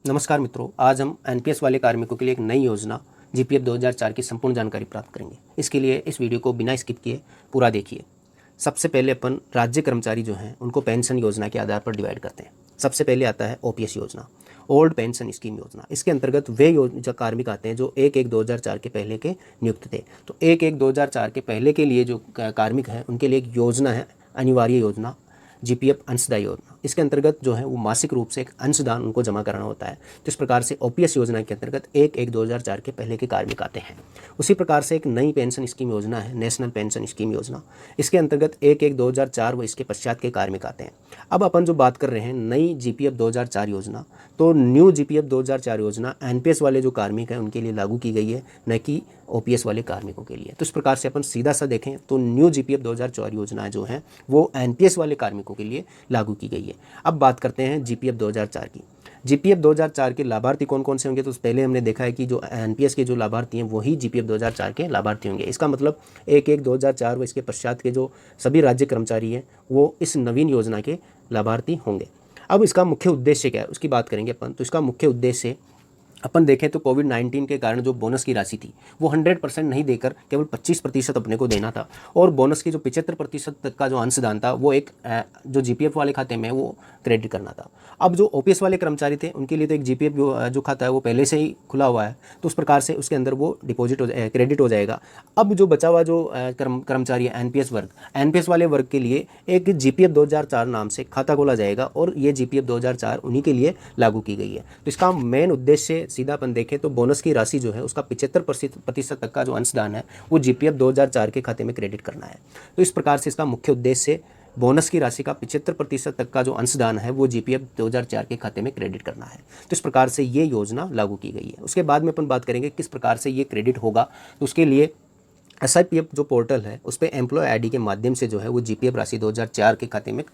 नमस्कार मित्रों, आज हम एनपीएस वाले कार्मिकों के लिए एक नई योजना जीपीएफ 2004 की संपूर्ण जानकारी प्राप्त करेंगे। इसके लिए इस वीडियो को बिना स्किप किए पूरा देखिए। सबसे पहले अपन राज्य कर्मचारी जो हैं उनको पेंशन योजना के आधार पर डिवाइड करते हैं। सबसे पहले आता है ओपीएस योजना, ओल्ड पेंशन स्कीम योजना। इसके अंतर्गत वे जो कार्मिक आते हैं जो 1/1/2004 के पहले के नियुक्त थे। तो 1/1/2004 के पहले के लिए जो कार्मिक हैं उनके लिए एक योजना है, अनिवार्य योजना, जीपीएफ अंशदायी योजना। इसके अंतर्गत जो है वो मासिक रूप से एक अंशदान उनको जमा कराना होता है। तो इस प्रकार से ओपीएस योजना के अंतर्गत 1/1/2004 के पहले के कार्मिक आते हैं। उसी प्रकार से एक नई पेंशन स्कीम योजना है, नेशनल पेंशन स्कीम योजना। इसके अंतर्गत 1/1/2004 व इसके पश्चात के कार्मिक आते हैं। अब अपन जो बात कर रहे हैं नई जीपीएफ 2004 योजना, तो न्यू जीपीएफ 2004 योजना एनपीएस वाले जो कार्मिक हैं उनके लिए लागू की गई है, न कि ओपीएस वाले कार्मिकों के लिए। तो इस प्रकार से अपन सीधा सा देखें तो न्यू जीपीएफ 2004 योजना जो है वो एनपीएस वाले कार्मिकों के लिए लागू की गई है। अब बात करते हैं जीपीएफ 2004 की। जीपीएफ 2004 के लाभार्थी कौन कौन से होंगे, तो पहले हमने देखा है कि जो एनपीएस के जो लाभार्थी हैं वही जीपीएफ 2004 के लाभार्थी होंगे। इसका मतलब 1/1/2004 व इसके पश्चात के जो सभी राज्य कर्मचारी हैं वो इस नवीन योजना के लाभार्थी होंगे। अब इसका मुख्य उद्देश्य क्या है उसकी बात करेंगे अपन। तो इसका मुख्य उद्देश्य अपन देखें तो कोविड-19 के कारण जो बोनस की राशि थी वो 100% नहीं देकर केवल 25% अपने को देना था, और बोनस की जो 75% तक का जो अंशदान था वो एक जो जीपीएफ वाले खाते में वो क्रेडिट करना था। अब जो ओपीएस वाले कर्मचारी थे उनके लिए तो एक जीपीएफ जो खाता है वो पहले से ही खुला हुआ है, तो उस प्रकार से उसके अंदर वो क्रेडिट हो जाएगा। अब जो बचा हुआ जो कर्मचारी है एनपीएस वाले वर्ग के लिए एक जीपीएफ 2004 नाम से खाता खोला जाएगा, और ये जीपीएफ 2004 उन्हीं के लिए लागू की गई है। तो इसका मेन उद्देश्य सीधा अपन देखें तो बोनस की राशि जो है उसका 75% तक का जो अंशदान है वो जीपीएफ 2004 के खाते में क्रेडिट करना है। तो इस प्रकार से इसका मुख्य उद्देश्य बोनस की राशि का 75% तक का जो अंशदान है वो जीपीएफ 2004 के खाते में क्रेडिट करना है। तो इस प्रकार से ये योजना लागू की गई है। उसके बाद में अपन बात करेंगे किस प्रकार से ये क्रेडिट होगा। तो उसके लिए एसआईपीएफ जो पोर्टल है उस पर एम्प्लॉय आईडी के माध्यम से जो है वो जीपीएफ राशि 2004 के खाते में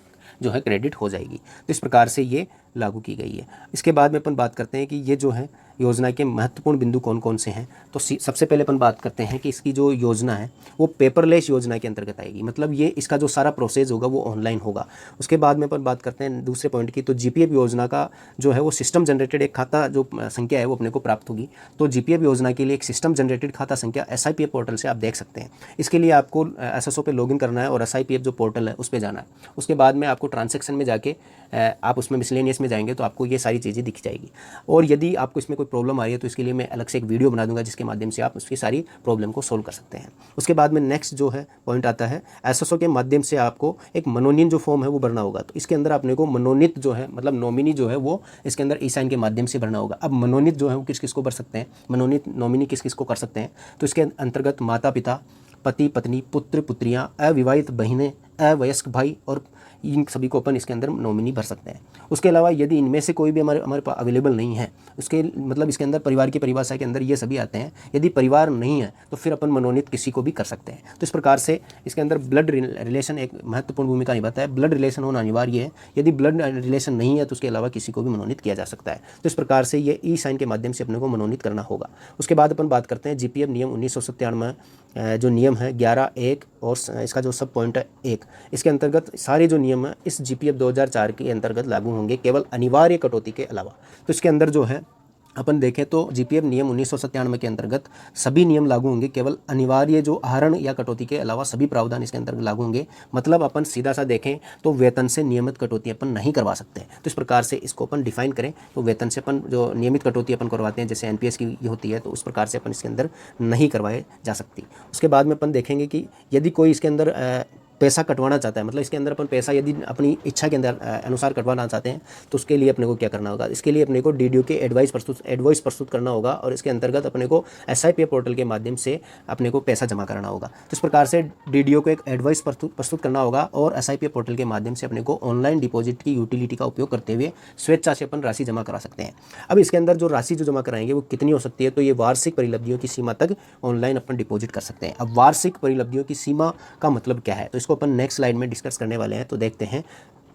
जो है क्रेडिट हो जाएगी। तो इस प्रकार से ये लागू की गई है। इसके बाद में अपन बात करते हैं कि ये जो है योजना के महत्वपूर्ण बिंदु कौन कौन से हैं। तो सबसे पहले अपन बात करते हैं कि इसकी जो योजना है वो पेपरलेस योजना के अंतर्गत आएगी, मतलब ये इसका जो सारा प्रोसेस होगा वो ऑनलाइन होगा। उसके बाद में अपन बात करते हैं दूसरे पॉइंट की, तो जीपीएफ योजना का जो है वो सिस्टम जनरेटेड एक खाता जो संख्या है वो अपने को प्राप्त होगी। तो जीपीएफ योजना के लिए एक सिस्टम जनरेटेड खाता संख्या एसआईपीएफ पोर्टल से आप देख सकते हैं। इसके लिए आपको एसएसओ पे लॉगिन करना है और एसआईपीएफ जो पोर्टल है उस पर जाना है। उसके बाद में आपको ट्रांजैक्शन में जाके आप उसमें मिसलेनियस में जाएंगे तो आपको ये सारी चीज़ें दिख जाएगी। और यदि आपको इसमें कोई प्रॉब्लम आ रही है तो इसके लिए मैं अलग से एक वीडियो बना दूंगा जिसके माध्यम से आप उसकी सारी प्रॉब्लम को सोल्व कर सकते हैं। उसके बाद में नेक्स्ट जो है पॉइंट आता है एसएसओ के माध्यम से आपको एक मनोनीत जो फॉर्म है वो भरना होगा। तो इसके अंदर अपने को मनोनीत जो है मतलब नॉमिनी जो है वो इसके अंदर ई साइन के माध्यम से भरना होगा। अब मनोनीत जो है वो किस किस को भर सकते हैं, मनोनीत नॉमिनी किस किस को कर सकते हैं, तो इसके अंतर्गत माता पिता, पति पत्नी, पुत्र पुत्रियाँ, अविवाहित बहनें, अवयस्क भाई, और इन सभी को अपन इसके अंदर नॉमिनी भर सकते हैं। उसके अलावा यदि इनमें से कोई भी हमारे पास अवेलेबल नहीं है, उसके मतलब इसके अंदर परिवार की परिभाषा के अंदर ये सभी आते हैं। यदि परिवार नहीं है तो फिर अपन मनोनीत किसी को भी कर सकते हैं। तो इस प्रकार से इसके अंदर ब्लड रिलेशन एक महत्वपूर्ण भूमिका निभाता है। ब्लड रिलेशन होना अनिवार्य है। यदि ब्लड रिलेशन नहीं है तो उसके अलावा किसी को भी मनोनीत किया जा सकता है। तो इस प्रकार से ये ई साइन के माध्यम से अपने को मनोनीत करना होगा। उसके बाद अपन बात करते हैं जीपीएफ नियम 1997 जो नियम है 11(1) और इसका जो सब पॉइंट है 1, इसके अंतर्गत सारे जो नियम है इस जीपीएफ 2004 के अंतर्गत लागू होंगे, केवल अनिवार्य कटौती के अलावा। तो इसके अंदर जो है अपन देखें तो जीपीएफ नियम 1997 के अंतर्गत सभी नियम लागू होंगे, केवल अनिवार्य जो आहरण या कटौती के अलावा सभी प्रावधान इसके अंतर्गत लागू होंगे। मतलब अपन सीधा सा देखें तो वेतन से नियमित कटौती अपन नहीं करवा सकते। तो इस प्रकार से इसको अपन डिफाइन करें तो वेतन से अपन जो नियमित कटौती अपन करवाते हैं जैसे एनपीएस की होती है, तो उस प्रकार से अपन इसके अंदर नहीं करवाए जा सकती। उसके बाद में अपन देखेंगे कि यदि कोई इसके अंदर पैसा कटवाना चाहता है, मतलब इसके अंदर अपन पैसा यदि अपनी इच्छा के अंदर अनुसार कटवाना चाहते हैं तो उसके लिए अपने को क्या करना होगा, इसके लिए अपने को डीडीओ के एडवाइस प्रस्तुत करना होगा, और इसके अंतर्गत अपने को एसआईपीएफ पोर्टल के माध्यम से अपने को पैसा जमा कराना होगा। तो इस प्रकार से डीडीओ को एक एडवाइस प्रस्तुत करना होगा और एसआईपीएफ पोर्टल के माध्यम से अपने को ऑनलाइन डिपॉजिट की यूटिलिटी का उपयोग करते हुए स्वेच्छा से अपन राशि जमा करा सकते हैं। अब इसके अंदर जो राशि जो जमा कराएंगे वो कितनी हो सकती है, तो ये वार्षिक परिलब्धियों की सीमा तक ऑनलाइन अपन डिपॉजिट कर सकते हैं। अब वार्षिक परिलब्धियों की सीमा का मतलब क्या है, तो इसको अपन नेक्स्ट स्लाइड में डिस्कस करने वाले हैं, तो देखते हैं।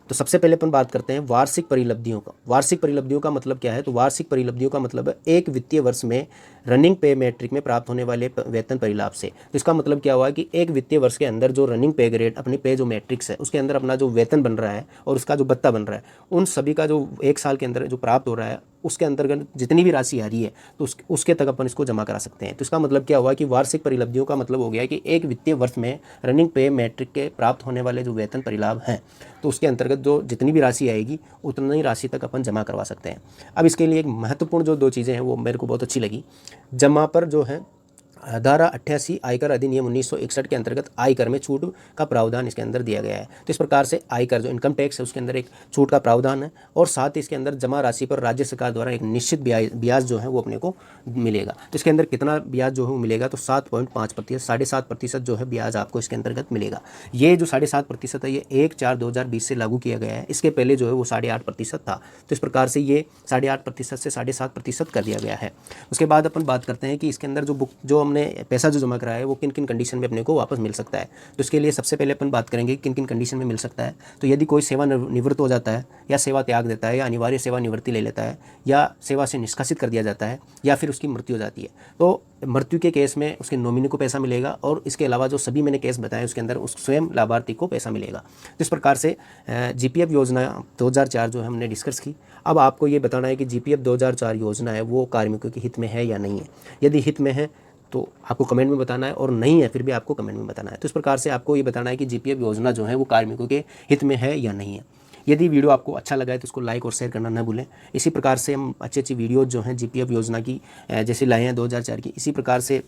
तो सबसे पहले अपन बात करते हैं वार्षिक परिलब्धियों का। वार्षिक परिलब्धियों का मतलब क्या है, तो वार्षिक परिलब्धियों का मतलब है एक वित्तीय वर्ष में रनिंग पे मैट्रिक में प्राप्त होने वाले वेतन परिलाभ से। तो इसका मतलब क्या हुआ कि एक वित्तीय वर्ष के अंदर जो रनिंग पे ग्रेड अपनी पे जो मैट्रिक्स है उसके अंदर अपना जो वेतन बन रहा है और उसका जो भत्ता बन रहा है, उन सभी का जो एक साल के अंदर जो प्राप्त हो रहा है उसके अंतर्गत जितनी भी राशि आ रही है तो उसके तक अपन इसको जमा करा सकते हैं। तो इसका मतलब क्या हुआ कि वार्षिक परिलब्धियों का मतलब हो गया कि एक वित्तीय वर्ष में रनिंग पे मैट्रिक के प्राप्त होने वाले जो वेतन परिलाभ हैं तो उसके अंतर्गत जो जितनी भी राशि आएगी उतनी ही राशि तक अपन जमा करवा सकते हैं। अब इसके लिए एक महत्वपूर्ण जो 2 चीज़ें हैं वो मेरे को बहुत अच्छी लगी। जमा पर जो है धारा 88 आयकर अधिनियम 1961 के अंतर्गत आयकर में छूट का प्रावधान इसके अंदर दिया गया है। तो इस प्रकार से आयकर जो इनकम टैक्स है उसके अंदर एक छूट का प्रावधान है और साथ ही इसके अंदर जमा राशि पर राज्य सरकार द्वारा एक निश्चित ब्याज जो है वो अपने को मिलेगा। तो इसके अंदर कितना ब्याज जो है वो मिलेगा, तो 7.5%, 7.5% जो है ब्याज आपको इसके अंतर्गत मिलेगा। ये जो 7.5% है ये 1/4/2020 से लागू किया गया है। इसके पहले जो है वो 8.5% था। तो इस प्रकार से ये 8.5% से 7.5% कर दिया गया है। उसके बाद अपन बात करते हैं कि इसके अंदर जो हमने पैसा जो जमा कराया है वो किन किन कंडीशन में अपने को वापस मिल सकता है। तो इसके लिए सबसे पहले अपन बात करेंगे किन किन कंडीशन में मिल सकता है। तो यदि कोई सेवा निवृत्त हो जाता है या सेवा त्याग देता है या अनिवार्य सेवा निवृत्ति ले लेता है या सेवा से निष्कासित कर दिया जाता है या फिर उसकी मृत्यु हो जाती है, तो मृत्यु के केस में उसके नॉमिनी को पैसा मिलेगा और इसके अलावा जो सभी मैंने केस बताए उसके अंदर उस स्वयं लाभार्थी को पैसा मिलेगा। तो इस प्रकार से जीपीएफ योजना 2004 जो है हमने डिस्कस की। अब आपको ये बताना है कि जीपीएफ 2004 योजना है वो कार्मिकों के हित में है या नहीं है। यदि हित में है तो आपको कमेंट में बताना है और नहीं है फिर भी आपको कमेंट में बताना है। तो इस प्रकार से आपको ये बताना है कि जीपीएफ योजना जो है वो कार्मिकों के हित में है या नहीं है। यदि वीडियो आपको अच्छा लगा है तो उसको लाइक और शेयर करना न भूलें। इसी प्रकार से हम अच्छी वीडियोज़ जो हैं जीपीएफ योजना की जैसे लाए हैं 2004 की, इसी प्रकार से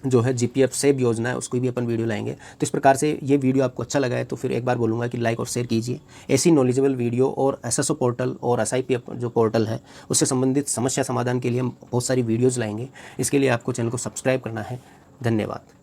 जो है जीपीएफ सेव योजना है उसको भी अपन वीडियो लाएंगे। तो इस प्रकार से ये वीडियो आपको अच्छा लगा है तो फिर एक बार बोलूँगा कि लाइक और शेयर कीजिए। ऐसी नॉलेजेबल वीडियो और एसएसओ पोर्टल और एसआईपीएफ जो पोर्टल है उससे संबंधित समस्या समाधान के लिए हम बहुत सारी वीडियोज़ लाएंगे। इसके लिए आपको चैनल को सब्सक्राइब करना है। धन्यवाद।